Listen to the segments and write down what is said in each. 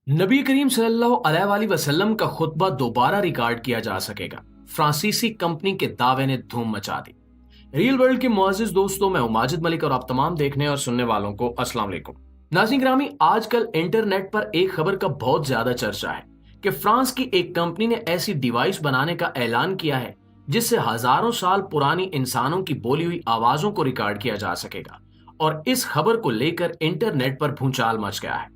नबी करीम सल्लल्लाहु अलैहि वसल्लम का खुतबा दोबारा रिकॉर्ड किया जा सकेगा। फ्रांसीसी कंपनी के दावे ने धूम मचा दी। रियल वर्ल्ड के मुअज़्ज़िज़ दोस्तों, मैं हूं माजिद मलिक और आप तमाम देखने और सुनने वालों को अस्सलाम वालेकुम। नाज़रीन ग्रामी, आजकल इंटरनेट पर एक खबर का बहुत ज्यादा चर्चा है कि फ्रांस की एक कंपनी ने ऐसी डिवाइस बनाने का ऐलान किया है जिससे हजारों साल पुरानी इंसानों की बोली हुई आवाजों को रिकॉर्ड किया जा सकेगा। और इस खबर को लेकर इंटरनेट पर भूचाल मच गया है।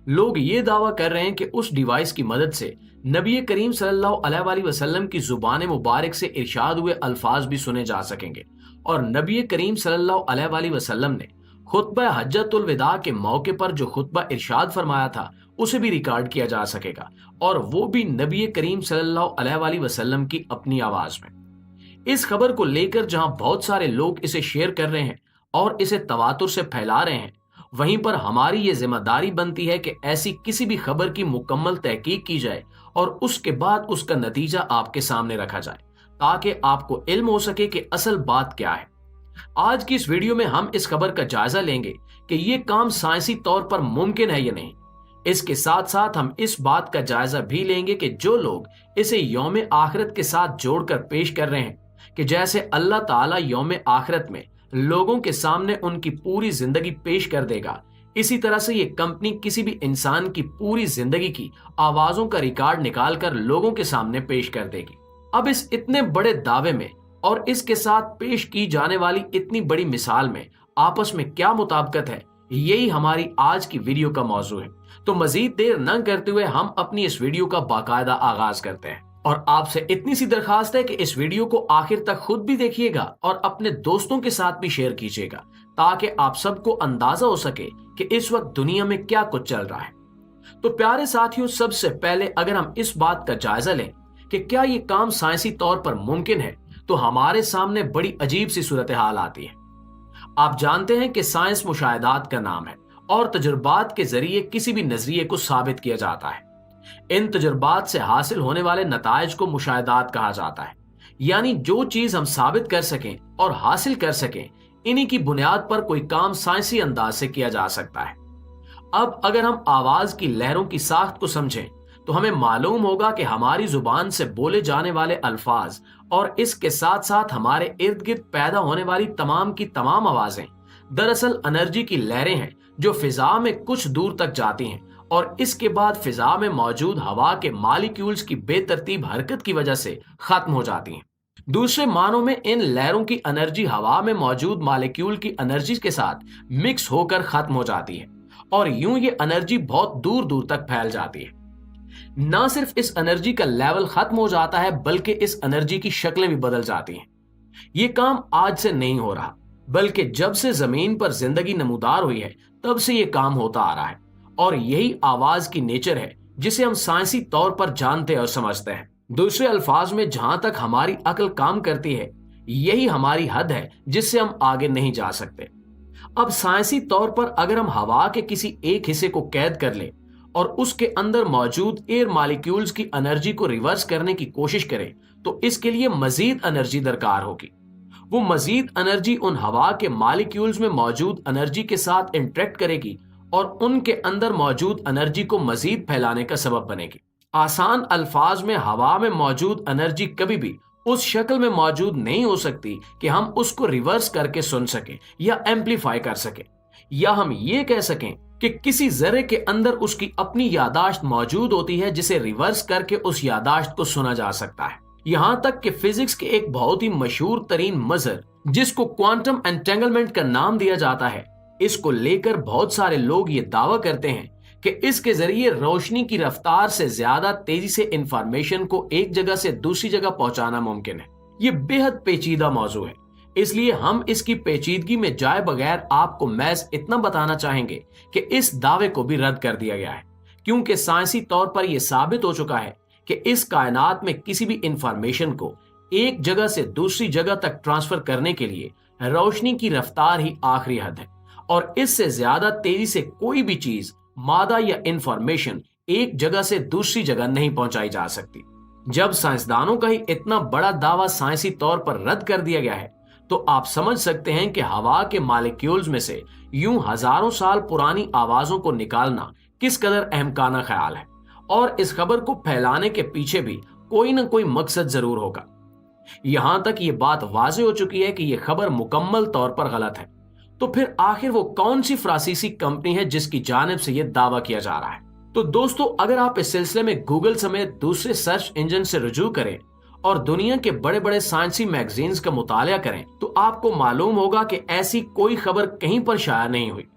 लोग ये दावा कर रहे हैं कि उस डिवाइस की मदद से नबी करीम सल्लल्लाहु अलैहि वसल्लम की जुबान मुबारक से इरशाद हुए अल्फाज भी सुने जा सकेंगे और नबी करीम सल्लल्लाहु अलैहि वसल्लम ने खुतबा हज्जतुल विदा के मौके पर जो खुतबा इरशाद फरमाया था उसे भी रिकॉर्ड किया जा सकेगा, और वो भी नबी करीम सल्लल्लाहु अलैहि वसल्लम की अपनी आवाज में। इस खबर को लेकर जहां बहुत सारे लोग इसे शेयर कर रहे हैं और इसे तवातुर से फैला रहे हैं, वहीं पर हमारी ये जिम्मेदारी बनती है कि ऐसी किसी भी खबर की मुकम्मल तहकीक की जाए और उसके बाद उसका नतीजा आपके सामने रखा जाए ताकि आपको इल्म हो सके कि असल बात क्या है। आज की इस वीडियो में हम इस खबर का जायजा लेंगे कि ये काम साइंसी तौर पर मुमकिन है या नहीं। इसके साथ साथ हम इस बात का जायजा भी लेंगे कि जो लोग इसे यौम आखिरत के साथ जोड़कर पेश कर रहे हैं कि जैसे अल्लाह ताला यौम आखिरत में लोगों के सामने उनकी पूरी जिंदगी पेश कर देगा, इसी तरह से ये कंपनी किसी भी इंसान की पूरी जिंदगी की आवाजों का रिकॉर्ड निकालकर लोगों के सामने पेश कर देगी। अब इस इतने बड़े दावे में और इसके साथ पेश की जाने वाली इतनी बड़ी मिसाल में आपस में क्या मुताबिकत है, यही हमारी आज की वीडियो का मौजू है। तो मजीद देर न करते हुए हम अपनी इस वीडियो का बाकायदा आगाज करते हैं और आपसे इतनी सी दरखास्त है कि इस वीडियो को आखिर तक खुद भी देखिएगा और अपने दोस्तों के साथ भी शेयर कीजिएगा ताकि आप सबको अंदाजा हो सके कि इस वक्त दुनिया में क्या कुछ चल रहा है। तो प्यारे साथियों, सबसे पहले अगर हम इस बात का जायजा लें कि क्या ये काम साइंसी तौर पर मुमकिन है, तो हमारे सामने बड़ी अजीब सी सूरत हाल आती है। आप जानते हैं कि साइंस मुशाहिदात का नाम है और तजुर्बात के जरिए किसी भी नजरिए को साबित किया जाता है। इन तजुर्बात से हासिल होने वाले नताइज को मुशाहिदात कहा जाता है, यानी जो चीज हम साबित कर सकें और हासिल कर सकें, इन्हीं की बुनियाद पर कोई काम साइंसी अंदाज से किया जा सकता है। अब अगर हम आवाज की लहरों की साख्त को समझें तो हमें मालूम होगा कि हमारी जुबान से बोले जाने वाले अल्फाज और इसके साथ साथ हमारे इर्द गिर्द पैदा होने वाली तमाम की तमाम आवाजें दरअसल एनर्जी की लहरें हैं जो फिजा में कुछ दूर तक जाती हैं और इसके बाद फिजा में मौजूद हवा के मॉलिक्यूल्स की बेतरतीब हरकत की वजह से खत्म हो जाती हैं। दूसरे मानों में इन लहरों की एनर्जी हवा में मौजूद मॉलिक्यूल की एनर्जी के साथ मिक्स होकर खत्म हो जाती है और यूं ये एनर्जी बहुत दूर दूर तक फैल जाती है। न सिर्फ इस एनर्जी का लेवल खत्म हो जाता है बल्कि इस एनर्जी की शक्लें भी बदल जाती हैं। ये काम आज से नहीं हो रहा, बल्कि जब से जमीन पर जिंदगी नमूदार हुई है तब से ये काम होता आ रहा है और यही आवाज की नेचर है जिसे हम साइंसी तौर पर जानते और समझते हैं। दूसरे अल्फाज में जहां तक हमारी अक्ल काम करती है, यही हमारी हद है जिससे हम आगे नहीं जा सकते। अब साइंसी तौर पर अगर हम हवा के किसी एक हिस्से को कैद कर लें और उसके अंदर मौजूद एयर मॉलिक्यूल्स की एनर्जी को रिवर्स करने की कोशिश करें तो इसके लिए मजीद एनर्जी दरकार होगी। वो मजीद एनर्जी उन हवा के मॉलिक्यूल्स में मौजूद एनर्जी के साथ इंटरेक्ट करेगी और उनके अंदर मौजूद एनर्जी को मजीद फैलाने का सबब बनेगी। आसान अल्फाज में हवा में मौजूद एनर्जी कभी भी उस शक्ल में मौजूद नहीं हो सकती कि हम उसको रिवर्स करके सुन सके या एम्पलीफाई कर सके, या हम ये कह सकें कि किसी जर्रे के अंदर उसकी अपनी यादाश्त मौजूद होती है जिसे रिवर्स करके उस यादाश्त को सुना जा सकता है। यहां तक कि फिजिक्स के एक बहुत ही मशहूर तरीन मजहर जिसको क्वांटम एंटेंगलमेंट का नाम दिया जाता है, इसको लेकर बहुत सारे लोग ये दावा करते हैं कि इसके जरिए रोशनी की रफ्तार से ज्यादा तेजी से इंफॉर्मेशन को एक जगह से दूसरी जगह पहुंचाना मुमकिन है। ये बेहद पेचीदा मौजू है, इसलिए हम इसकी पेचीदगी में जाए बगैर आपको महज इतना बताना चाहेंगे कि इस दावे को भी रद्द कर दिया गया है, क्योंकि साइंसी तौर पर यह साबित हो चुका है कि इस कायनात में किसी भी इंफॉर्मेशन को एक जगह से दूसरी जगह तक ट्रांसफर करने के लिए रोशनी की रफ्तार ही आखिरी हद है और इससे ज्यादा तेजी से कोई भी चीज, मादा या इंफॉर्मेशन एक जगह से दूसरी जगह नहीं पहुंचाई जा सकती। जब साइंसदानों का ही इतना बड़ा दावा साइंसी तौर पर रद्द कर दिया गया है तो आप समझ सकते हैं कि हवा के मॉलिक्यूल्स में से यूं हजारों साल पुरानी आवाजों को निकालना किस कदर अहमकाना ख्याल है और इस खबर को फैलाने के पीछे भी कोई ना कोई मकसद जरूर होगा। यहां तक ये बात वाज़ेह हो चुकी है कि यह खबर मुकम्मल तौर पर गलत है। तो फिर आखिर वो कौन सी फ्रांसीसी कंपनी है जिसकी जानिब से यह दावा किया जा रहा है? तो दोस्तों, अगर आप इस सिलसिले में गूगल समेत दूसरे सर्च इंजन से रुजू करें और दुनिया के बड़े बड़े साइंसी मैगजीन्स का मुताला करें तो आपको मालूम होगा कि ऐसी कोई खबर कहीं पर शाया नहीं हुई।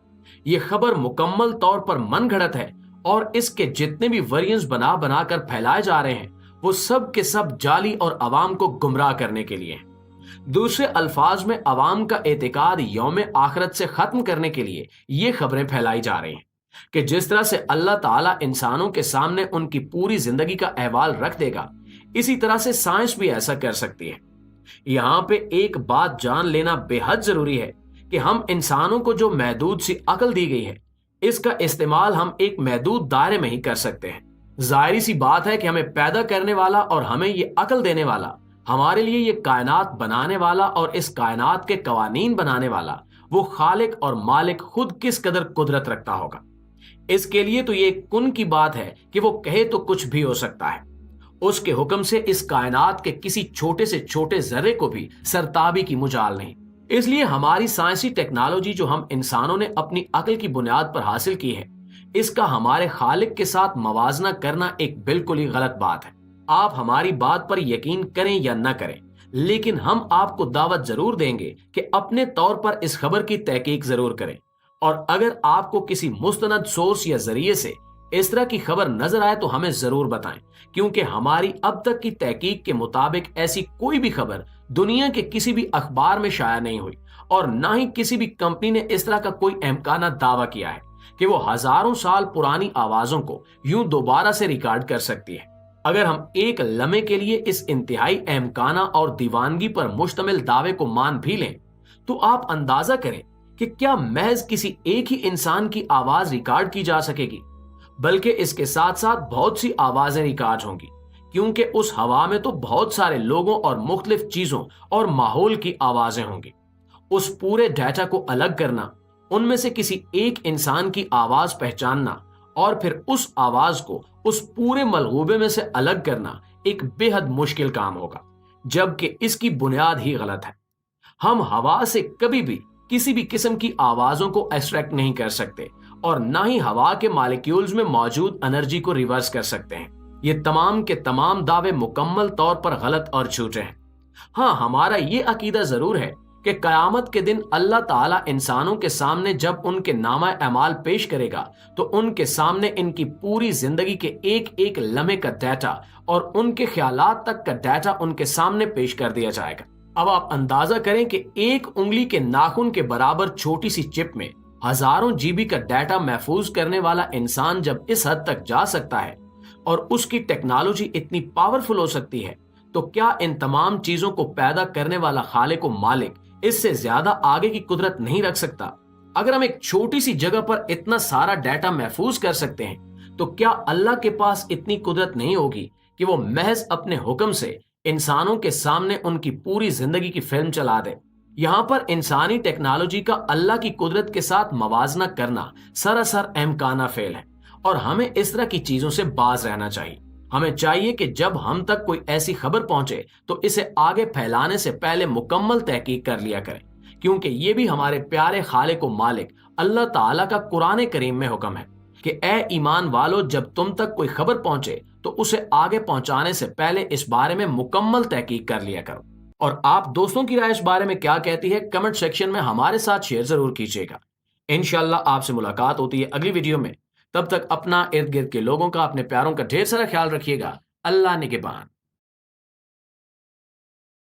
ये खबर मुकम्मल तौर पर मनगढ़ंत है और इसके जितने भी वेरिएंट्स बना बना कर फैलाए जा रहे हैं वो सब के सब जाली और अवाम को गुमराह करने के लिए हैं। दूसरे अल्फाज में अवाम का एतिकाद यौम आखिरत से खत्म करने के लिए ये खबरें फैलाई जा रही हैं कि जिस तरह से अल्लाह ताला इंसानों के सामने उनकी पूरी जिंदगी का अहवाल रख देगा, इसी तरह से साइंस भी ऐसा कर सकती है। यहाँ पे एक बात जान लेना बेहद जरूरी है कि हम इंसानों को जो महदूद सी अकल दी गई है, इसका इस्तेमाल हम एक महदूद दायरे में ही कर सकते हैं। जाहिर सी बात है कि हमें पैदा करने वाला और हमें ये अकल देने वाला, हमारे लिए ये कायनात बनाने वाला और इस कायनात के कवानीन बनाने वाला वो खालिक और मालिक खुद किस कदर कुदरत रखता होगा। इसके लिए तो ये कुन की बात है कि वो कहे तो कुछ भी हो सकता है। उसके हुक्म से इस कायनात के किसी छोटे से छोटे जर्रे को भी सरताबी की मुजाल नहीं। इसलिए हमारी साइंसी टेक्नोलॉजी जो हम इंसानों ने अपनी अकल की बुनियाद पर हासिल की है, इसका हमारे खालिक के साथ मवाजना करना एक बिल्कुल ही गलत बात है। आप हमारी बात पर यकीन करें या न करें, लेकिन हम आपको दावत जरूर देंगे कि अपने तौर पर इस खबर की तहकीक जरूर करें और अगर आपको किसी मुस्तनद सोर्स या जरिए से इस तरह की खबर नजर आए तो हमें जरूर बताएं, क्योंकि हमारी अब तक की तहकीक के मुताबिक ऐसी कोई भी खबर दुनिया के किसी भी अखबार में शाया नहीं हुई और ना ही किसी भी कंपनी ने इस तरह का कोई अहमकाना दावा किया है कि वो हजारों साल पुरानी आवाजों को यूं दोबारा से रिकॉर्ड कर सकती है। अगर हम एक लम्हे के लिए इस इंतहाई अहमकाना और दीवानगी पर मुश्तमिल दावे को मान भी लें तो आप अंदाजा करें कि क्या महज किसी एक ही इंसान की आवाज रिकॉर्ड की जा सकेगी, बल्कि इसके साथ साथ बहुत सी आवाजें रिकॉर्ड होंगी, क्योंकि उस हवा में तो बहुत सारे लोगों और मुख्तलिफ चीजों और माहौल की आवाजें होंगी। उस पूरे डाटा को अलग करना, उनमें से किसी एक इंसान की आवाज पहचानना और फिर उस आवाज को उस पूरे मलगूबे में से अलग करना एक बेहद मुश्किल काम होगा, जबकि इसकी बुनियाद ही गलत है। हम हवा से कभी भी किसी भी किस्म की आवाजों को एक्सट्रैक्ट नहीं कर सकते और ना ही हवा के मॉलिक्यूल्स में मौजूद एनर्जी को रिवर्स कर सकते हैं। ये तमाम के तमाम दावे मुकम्मल तौर पर गलत और झूठे हैं। हाँ, हमारा ये अकीदा जरूर है कि कयामत के दिन अल्लाह ताला इंसानों के सामने जब उनके नामा अमाल पेश करेगा तो उनके सामने इनकी पूरी जिंदगी के एक एक लम्हे का डाटा और उनके ख्यालात तक का डाटा उनके सामने पेश कर दिया जाएगा। अब आप अंदाजा करें कि एक उंगली के नाखून के बराबर छोटी सी चिप में हजारों जीबी का डाटा महफूज करने वाला इंसान जब इस हद तक जा सकता है और उसकी टेक्नोलॉजी इतनी पावरफुल हो सकती है, तो क्या इन तमाम चीजों को पैदा करने वाला खालिक व मालिक इससे ज्यादा आगे की कुदरत नहीं रख सकता? अगर हम एक छोटी सी जगह पर इतना सारा डाटा महफूज कर सकते हैं तो क्या अल्लाह के पास इतनी कुदरत नहीं होगी कि वो महज अपने हुक्म से इंसानों के सामने उनकी पूरी जिंदगी की फिल्म चला दे? यहाँ पर इंसानी टेक्नोलॉजी का अल्लाह की कुदरत के साथ मवाजना करना सरासर अहमकाना फेल है और हमें इस तरह की चीजों से बाज रहना चाहिए। हमें चाहिए कि जब हम तक कोई ऐसी खबर पहुंचे तो इसे आगे फैलाने से पहले मुकम्मल तहकीक कर लिया करें, क्योंकि ये भी हमारे प्यारे खालिक व मालिक अल्लाह ताला का कुरान करीम में हुक्म है कि ए ईमान वालो, जब तुम तक कोई खबर पहुंचे तो उसे आगे पहुंचाने से पहले इस बारे में मुकम्मल तहकीक कर लिया करो। और आप दोस्तों की राय इस बारे में क्या कहती है, कमेंट सेक्शन में हमारे साथ शेयर जरूर कीजिएगा। इंशाल्लाह आपसे मुलाकात होती है अगली वीडियो में। तब तक अपना इर्द गिर्द के लोगों का, अपने प्यारों का ढेर सारा ख्याल रखिएगा। अल्लाह निगहबान।